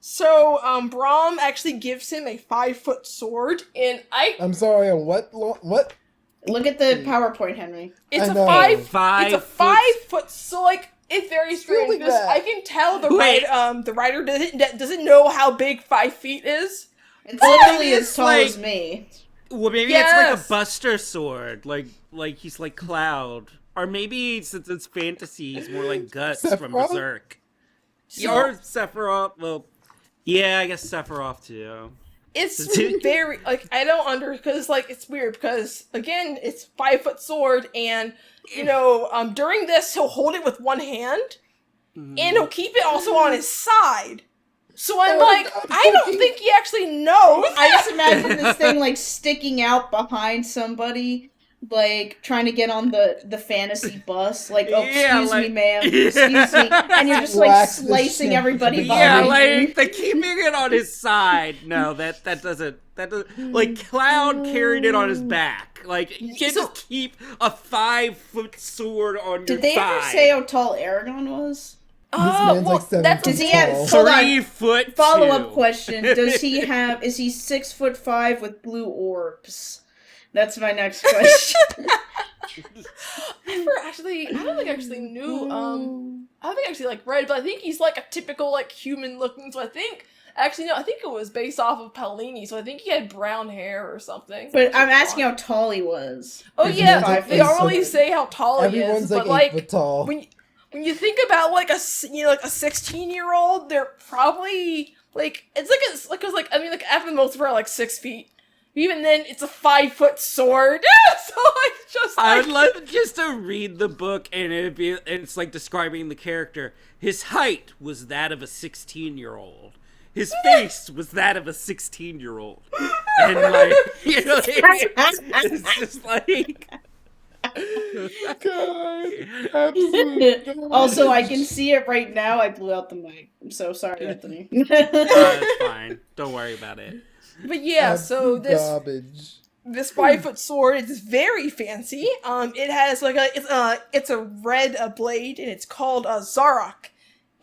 So, Brahm actually gives him a 5-foot sword, and I'm sorry, what? Look at the PowerPoint, Henry. it's I a know. it's a 5-foot, so, like, it's very strange, because I can tell the writer doesn't know how big 5 feet is. It's literally as tall as me. Well, maybe it's like a Buster Sword, like he's like Cloud, or maybe since it's fantasy, he's more like Guts from Berserk. Or Sephiroth. Well, yeah, I guess Sephiroth too. It's very, like, I don't because, like, it's weird, because, again, it's 5-foot sword, and, you know, during this, he'll hold it with one hand, and he'll keep it also on his side. So I'm I don't think he actually knows. I just imagine this thing, like, sticking out behind somebody, like, trying to get on the fantasy bus. Like, oh, excuse me, ma'am. Excuse me. And you're just, like, slicing everybody behind like, the keeping it on his side. No, that doesn't... Like, Cloud carried it on his back. Like, you can't just keep a 5-foot sword on your thigh. Did they ever say how tall Eragon was? This man's like 7 does feet he have tall. 3'2". Follow-up question. Is he 6'5" with blue orbs? That's my next question. I don't think I actually knew, I don't think I actually, like, read, but I think he's, like, a typical, like, human-looking, so I think it was based off of Paolini, so I think he had brown hair or something. But I'm asking how tall he was. Oh, yeah, they don't really say how tall he is, but, like, 8 foot tall. When you think about, like, a 16-year-old, they're probably, like, it's like, I mean, like, after the most of are, like, 6 feet. Even then, it's a 5-foot sword. So, like, just, like... I would love just to read the book, and it's, like, describing the character. His height was that of a 16-year-old. His face was that of a 16-year-old. And, like, you know, it's just, like... God, absolutely. Also, I can see it right now. I blew out the mic. I'm so sorry, Anthony. It's fine. Don't worry about it. But yeah, so this 5-foot sword is very fancy. It has like it's a red blade, and it's called a Zarok.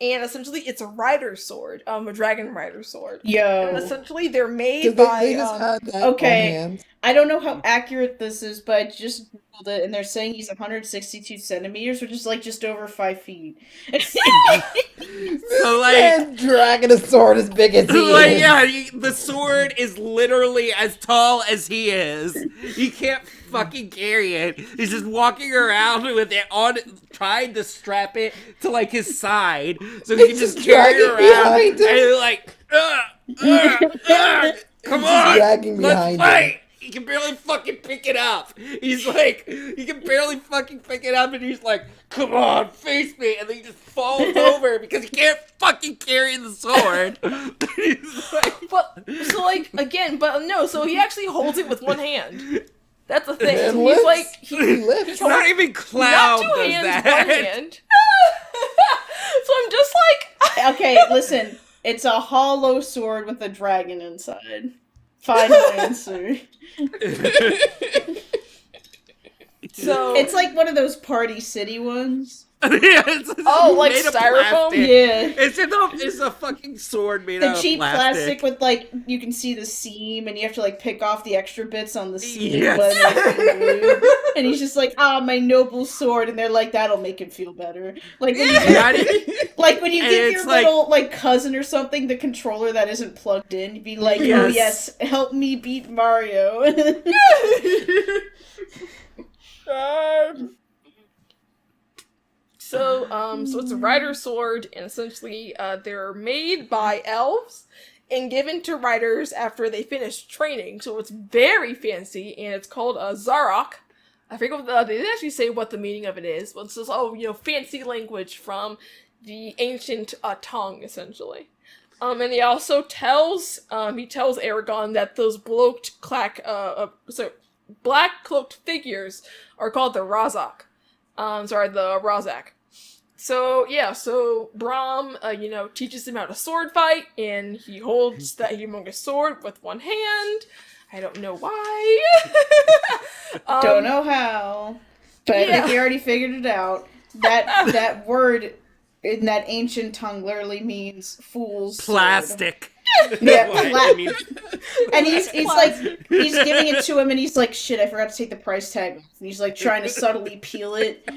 And essentially, it's a rider sword, a dragon rider sword. Yo. And essentially, they're made by. They just had that okay, on hand. I don't know how accurate this is, but I just googled it, and they're saying he's 162 centimeters, which is like just over 5 feet. So like, dragging a sword as big as he is. Yeah, the sword is literally as tall as he is. He can't fucking carry it. He's just walking around with it on, trying to strap it to like his side, so he can just carry it around. And like, come on, let's fight. He can barely fucking pick it up. He's like, he can barely fucking pick it up, and he's like, come on, face me. And then he just falls over because he can't fucking carry the sword. He's like, so he actually holds it with one hand. That's the thing. And So lifts. he's like, He lifts. not even Cloud not 2 does hands, that. 1 hand. So I'm just like, Okay, listen. It's a hollow sword with a dragon inside. Final answer. so It's like one of those Party City ones. Yeah, it's like made of styrofoam? plastic. Yeah. It's a fucking sword made The out of cheap plastic. with, like, you can see the seam, and you have to, like, pick off the extra bits on the seam. Yes. When it's blue. And he's just like, my noble sword, and they're like, that'll make him feel better. Like, when you give your little, like, cousin or something the controller that isn't plugged in, you'd be like, oh yes, help me beat Mario. So it's a rider sword, and essentially, they're made by elves and given to riders after they finish training. So it's very fancy, and it's called a Zarok. I forget what they didn't actually say what the meaning of it is, but it's just fancy language from the ancient tongue, essentially. And he also tells Eragon that those black cloaked figures are called the Razak. The Razak. So Brahm, teaches him how to sword fight, and he holds that humongous sword with one hand. I don't know why. Don't know how. But I think we already figured it out. That word in that ancient tongue literally means fool's sword. Plastic. Yeah, I mean, and he's like, he's giving it to him, and he's like, shit, I forgot to take the price tag off. And he's like trying to subtly peel it.